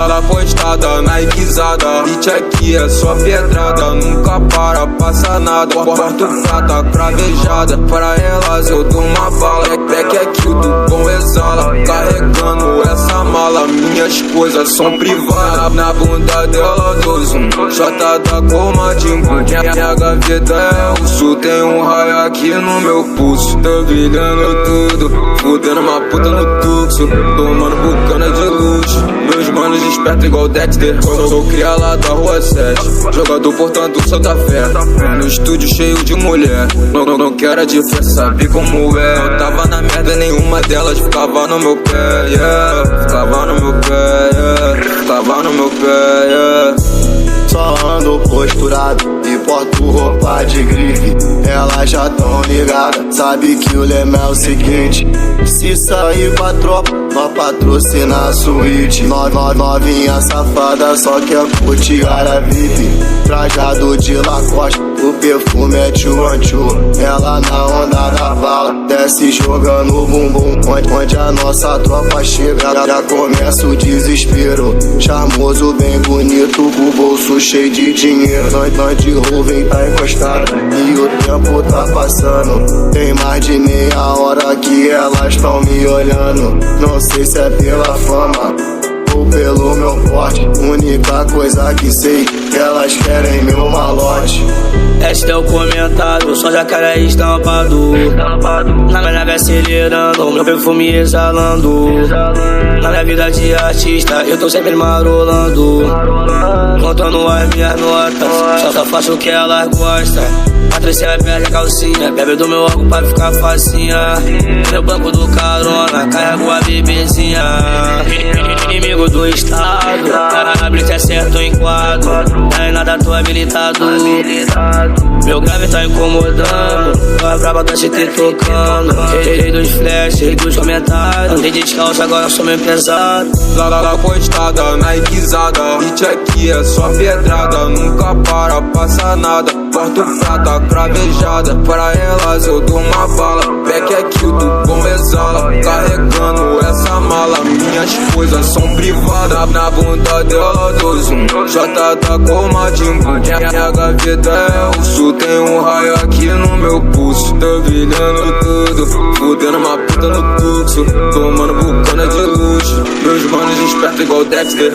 Ela postada, Nikezada, beat aqui é só pedrada. Nunca para, passa nada. Porto prata, cravejada. Para elas eu dou uma bala. Back aqui o do bom exala. Carregando essa mala, minhas coisas são privadas. Na bunda dela do zoom, J da coma de imbu. Minha gaveta é urso, tem um raio aqui no meu pulso. Tô brilhando tudo, fudendo uma puta no tuxo. Tomando bucana de luxo, meus manos esperto igual Dexter. Sou cria lá da rua 7, jogador portanto Santa Fé. No estúdio cheio de mulher, não quero de fé, sabe como é. Eu tava na merda, nenhuma delas ficava no meu pé, yeah. Ficava no meu pé, yeah. Ficava no meu pé, yeah. Só ando posturado e porto roupa de grife. Elas já tão ligadas, sabe que o lema é o seguinte: se sair com a tropa, nós patrocina a suíte. Novinha safada, só quer curtir área VIP. Trajado de Lacoste, o perfume é tchu-an-tchu. Ela na onda da bala, desce jogando o bumbum. Onde a nossa tropa chega, já começa o desespero. Charmoso, bem bonito, com o bolso cheio de dinheiro. Nós de Ruven tá encostado e o tempo tá passando. Tem mais de meia hora que elas tão me olhando. Não sei se é pela fama ou pelo meu porte. Única coisa que sei, elas querem meu malote. Este é o comentário, só jacaré estampado. Na minha nave acelerando, meu perfume exalando. Na minha vida de artista, eu tô sempre marolando. Contando as minhas notas, só faço o que elas gostam. Patrícia perde a calcinha, bebe do meu álcool pra ficar facinha. Meu banco do carona, carrego a bebezinha. Inimigo do estado, na blitz é certo enquadro. Não nada, tô habilitado. Meu grave tá incomodando, a braba tá se tocando. Rei dos flash, rei dos comentários. Andei descalço, agora sou meio pesado. Lá postada, Nikezada, beat aqui é só pedrada. Nunca para, passa nada. Porto prata, cravejada. Para elas eu dou uma bala. Back aqui o do bom exala. Carregando essa mala, minhas coisas são privadas. Na bunda dela do zoom, J da coma de imbu. Minha gaveta é urso, tem um raio aqui no meu pulso. Tô brilhando tudo, fudendo uma puta no tuxo. Tomando bucana de luxo, meus manos esperto igual Dexter.